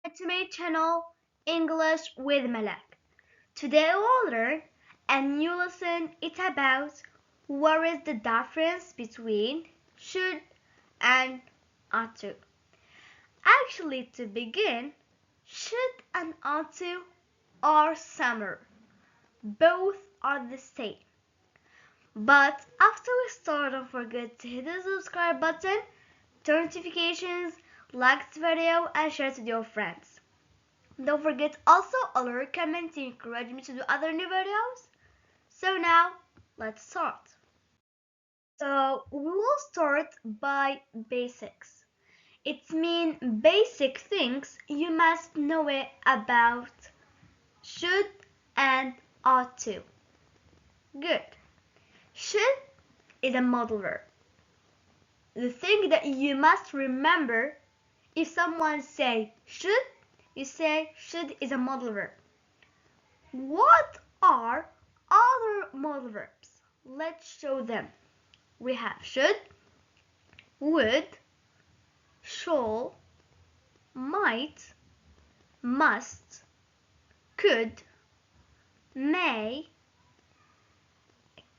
To my channel English with Malak. Today we'll learn a new lesson. It's about what is the difference between should and ought to. Actually, to begin, should and ought to are similar. Both are the same. But after we start, don't forget to hit the subscribe button, turn notifications, like this video, and share it with your friends. Don't forget also a like, comment to encourage me to do other new videos. So now, let's start. So we will start by basics. It means basic things you must know it about should and ought to. Good. Should is a modal verb. The thing that you must remember, if someone say should, you say should is a modal verb. What are other modal verbs? Let's show them. We have should, would, shall, might, must, could, may,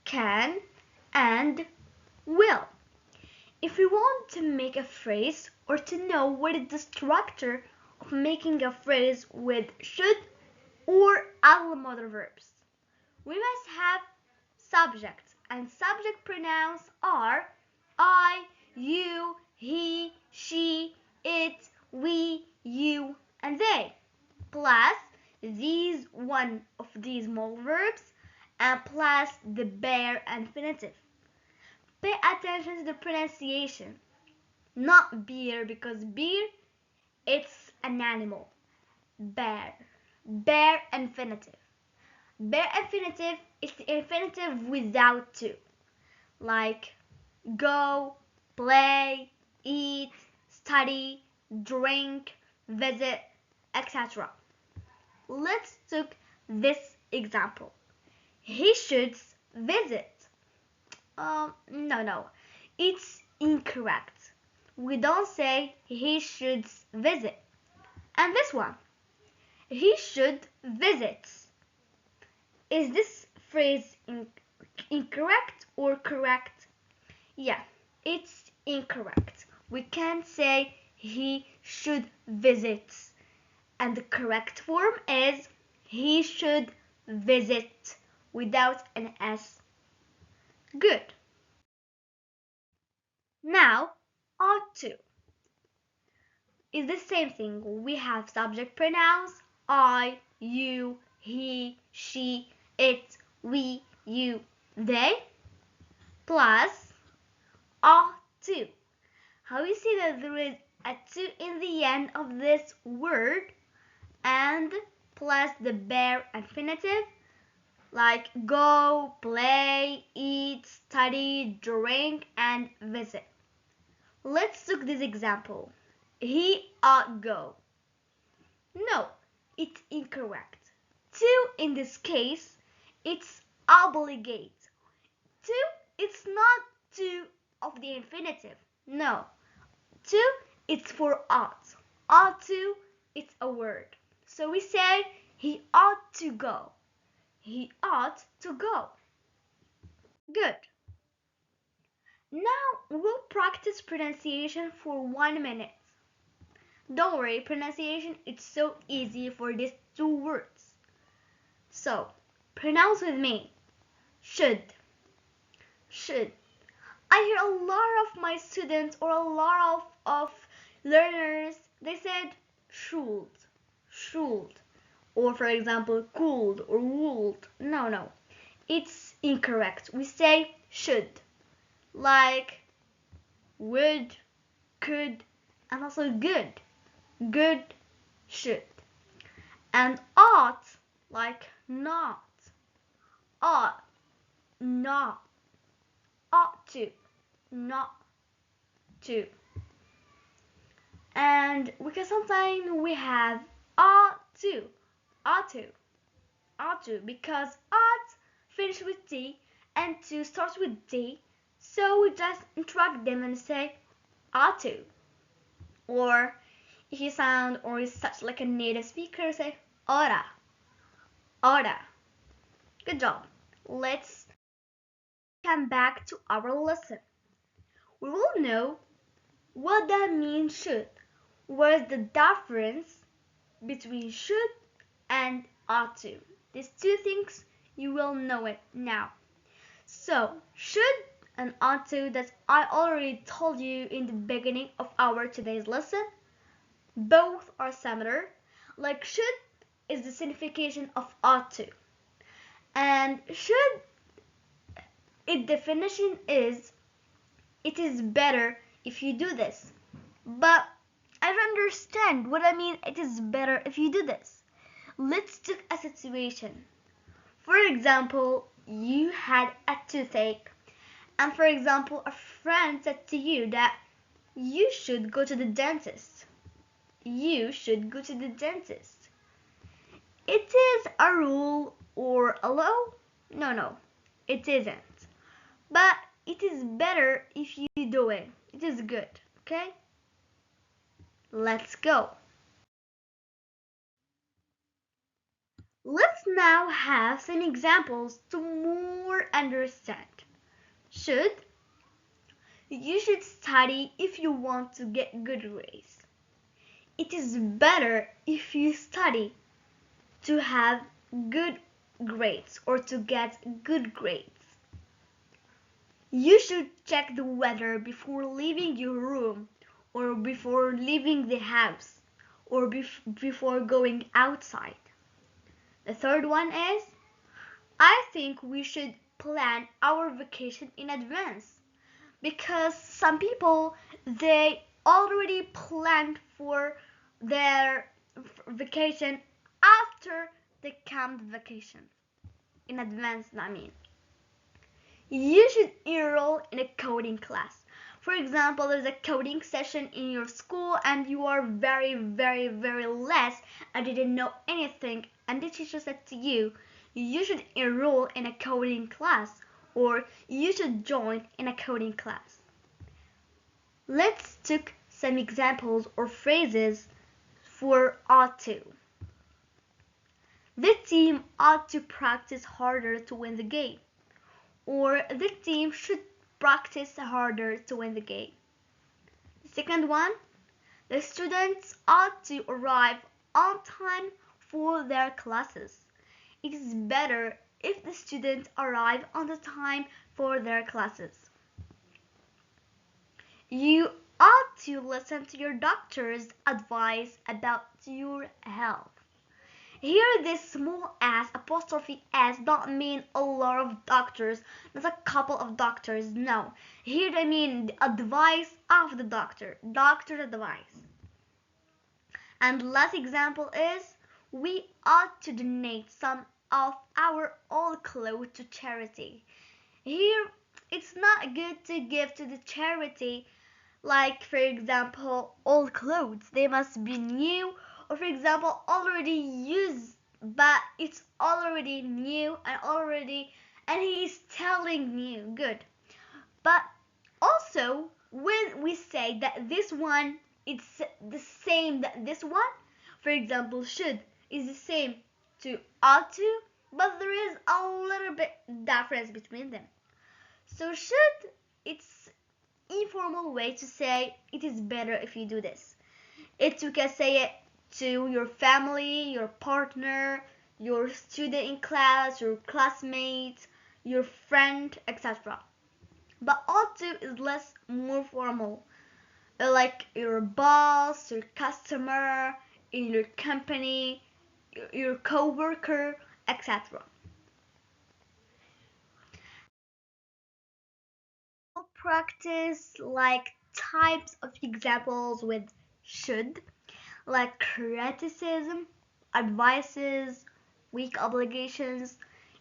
can, and will. If we want to make a phrase or to know what is the structure of making a phrase with should or other modal verbs, we must have subject, and subject pronouns are I, you, he, she, it, we, you, and they, plus one of these modal verbs, and plus the bare infinitive. Pay attention to the pronunciation, not beer, because beer, it's an animal. Bare, bare infinitive. Bare infinitive is the infinitive without to, like go, play, eat, study, drink, visit, etc. Let's take this example. He should visit. No, it's incorrect. We don't say he should visit. And this one, he should visit. Is this phrase incorrect or correct? Yeah, it's incorrect. We can't say he should visit. And the correct form is he should visit without an S. Good. Now, ought to is the same thing. We have subject pronouns I, you, he, she, it, we, you, they, plus ought to. How you see that there is a to in the end of this word and plus the bare infinitive like go, play, eat, study, drink, and visit. Let's take this example. He ought go. No, it's incorrect. To in this case, it's obligate. To, it's not to of the infinitive. No, to, it's for ought. Ought to, it's a word. So we say he ought to go. He ought to go. Good. Now we'll practice pronunciation for 1 minute. Don't worry, pronunciation is so easy for these two words. So, pronounce with me. Should. Should. I hear a lot of my students or a lot of learners, they said should. Should. Or for example, could or would. No. It's incorrect. We say should. Like would, could, and also good. Good, should. And ought, like not. Ought, not. Ought to, not to. And because sometimes we have ought to, ought to, ought to, because ought finish with T and to starts with D, so we just interact them and say ought to. Or he sound or is such like a native speaker, say ora, ora. Good job. Let's come back to our lesson. We will know what that means should. What is the difference between should and ought to? These two things, you will know it now. So, should and ought to, that I already told you in the beginning of our today's lesson, both are similar. Like should is the signification of ought to. And should, its definition is it is better if you do this. But I don't understand what I mean it is better if you do this. Let's take a situation. For example, you had a toothache, and for example, a friend said to you that you should go to the dentist. You should go to the dentist. It is a rule or a law? No, it isn't. But it is better if you do it. It is good, okay? Let's go. Let's now have some examples to more understand. Should. You should study if you want to get good grades. It is better if you study to have good grades or to get good grades. You should check the weather before leaving your room or before leaving the house or before going outside. The third one is, I think we should plan our vacation in advance, because some people, they already planned for their vacation after they come vacation. In advance, I mean. You should enroll in a coding class. For example, there's a coding session in your school and you are very less and didn't know anything, and the teacher said to you, you should enroll in a coding class or you should join in a coding class. Let's take some examples or phrases for ought to. The team ought to practice harder to win the game. Or the team should practice harder to win the game. The second one, the students ought to arrive on time for their classes. It is better if the students arrive on the time for their classes. You ought to listen to your doctor's advice about your health. Here this small s apostrophe s don't mean a lot of doctors, not a couple of doctors, no. Here they mean the advice of the doctor, doctor's advice. And last example is, we ought to donate some of our old clothes to charity. Here it's not good to give to the charity, like for example old clothes, they must be new, or for example already used, but it's already new and he is telling you good. But also when we say that this one it's the same that this one, for example should is the same to ought to, but there is a little bit difference between them. So should, it's informal way to say it is better if you do this. You can say it to your family, your partner, your student in class, your classmates, your friend, etc. But ought to is less, more formal, like your boss, your customer, in your company, your co-worker, etc. Practice like types of examples with should, like criticism, advices, weak obligations,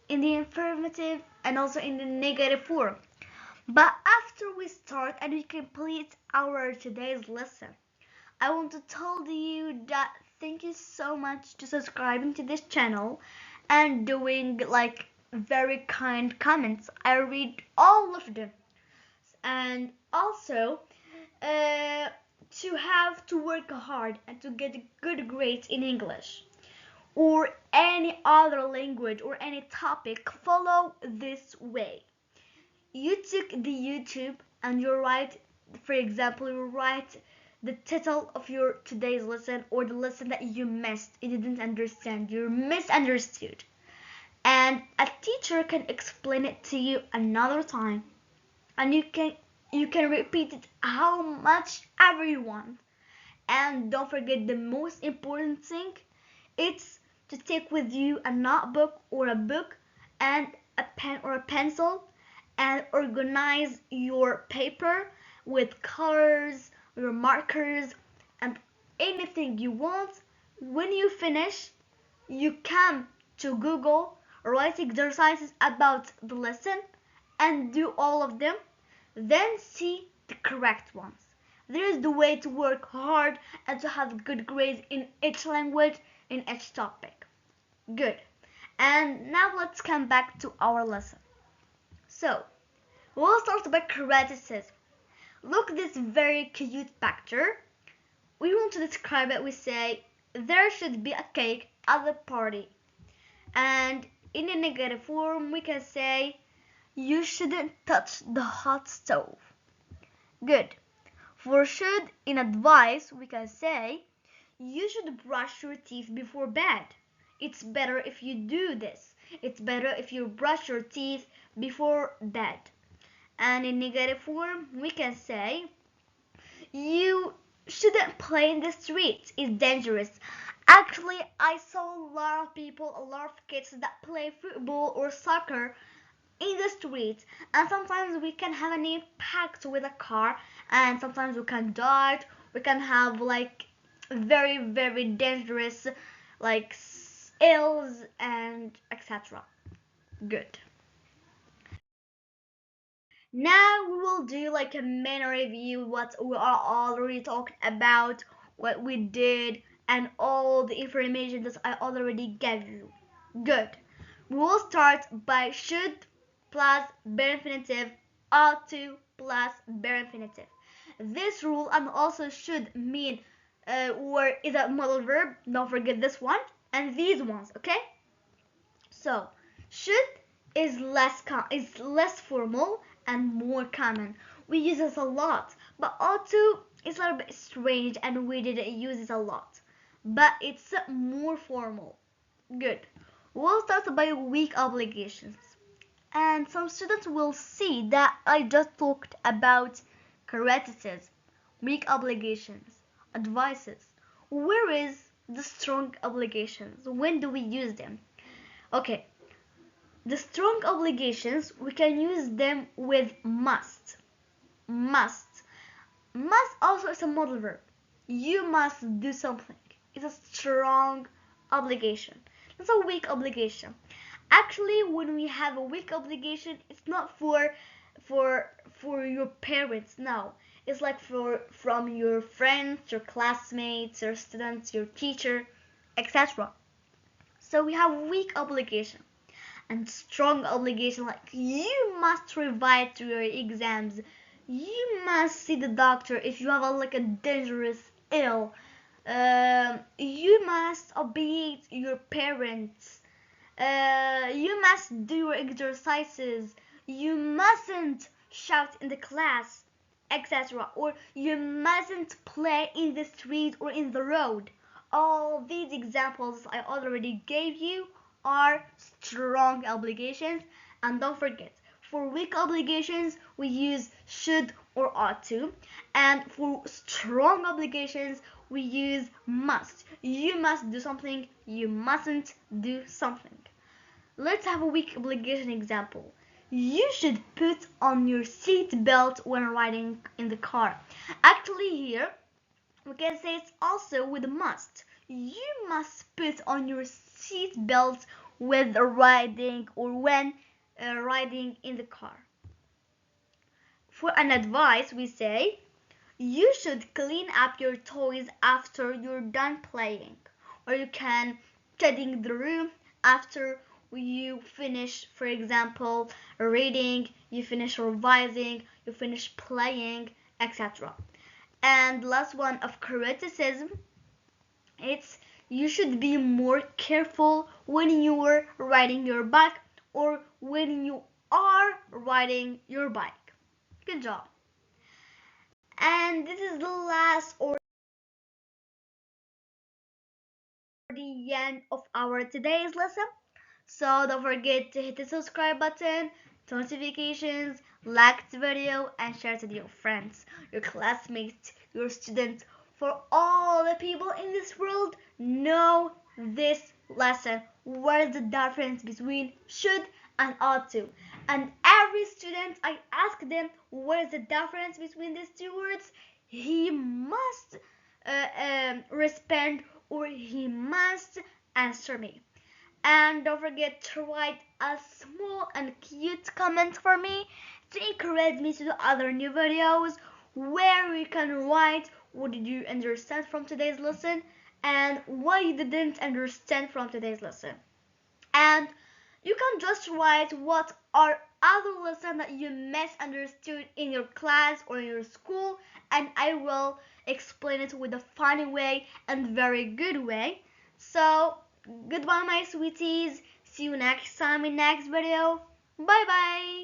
in the affirmative and also in the negative form. But after we start and we complete our today's lesson, I want to tell you that thank you so much to subscribing to this channel and doing like very kind comments. I read all of them. And also, uh, to have to work hard and to get good grades in English or any other language or any topic, follow this way. You took the YouTube and you write, for example, you write the title of your today's lesson or the lesson that you missed, you didn't understand, you misunderstood. And a teacher can explain it to you another time, and you can repeat it how much ever you want. And don't forget the most important thing, it's to take with you a notebook or a book and a pen or a pencil and organize your paper with colors, your markers, and anything you want. When you finish, you come to Google, write exercises about the lesson, and do all of them. Then see the correct ones. There is the way to work hard and to have good grades in each language, in each topic. Good. And now let's come back to our lesson. So, we'll start by criticism. Look this very cute picture. We want to describe it. We say, there should be a cake at the party. And in a negative form, we can say, you shouldn't touch the hot stove. Good. For should in advice, we can say, you should brush your teeth before bed. It's better if you do this. It's better if you brush your teeth before bed. And in negative form, we can say, you shouldn't play in the street. It's dangerous. Actually, I saw a lot of people, a lot of kids that play football or soccer in the street, and sometimes we can have an impact with a car, and sometimes we can die. We can have like very, very dangerous like ills and etc. Good. Now we will do like a mini review what we are already talking about, what we did, and all the information that I already gave you. Good. We will start by should plus bare infinitive, ought to plus bare infinitive. This rule and also should mean or is a modal verb. Don't forget this one and these ones, okay? So should is less formal and more common. We use it a lot, but ought to is a little bit strange and we didn't use it a lot. But it's more formal. Good. We'll start by weak obligations. And some students will see that I just talked about criticism, weak obligations, advices. Where is the strong obligations? When do we use them? Okay, the strong obligations, we can use them with must. Must. Must also is a modal verb. You must do something. It's a strong obligation. It's a weak obligation. Actually, when we have a weak obligation, it's not for your parents. No, it's like from your friends, your classmates, your students, your teacher, etc. So we have weak obligation and strong obligation, like you must revise to your exams, you must see the doctor if you have like a dangerous ill, you must obey your parents, you must do your exercises, you mustn't shout in the class, etc. Or you mustn't play in the street or in the road. All these examples I already gave you are strong obligations. And don't forget, for weak obligations we use should or ought to, and for strong obligations we use must. You must do something, you mustn't do something. Let's have a weak obligation example. You should put on your seat belt when riding in the car. Actually here we can say it's also with a must. You must put on your seat belt with riding or when riding in the car. For an advice, we say, you should clean up your toys after you're done playing. Or you can tidying the room after you finish, for example, reading, you finish revising, you finish playing, etc. And last one of criticism, it's you should be more careful when you're riding your bike or when you are riding your bike. Good job. And this is the last or the end of our today's lesson. So don't forget to hit the subscribe button, notifications, like the video, and share it with your friends, your classmates, your students. For all the people in this world know this lesson. What is the difference between should and ought to? And every student, I ask them what is the difference between these two words. He must respond or he must answer me. And don't forget to write a small and cute comment for me to encourage me to do other new videos where you can write what did you understand from today's lesson and what you didn't understand from today's lesson. And you can just write what are other lessons that you misunderstood in your class or in your school, and I will explain it with a funny way and very good way. So goodbye my sweeties, see you next time in next video. Bye bye.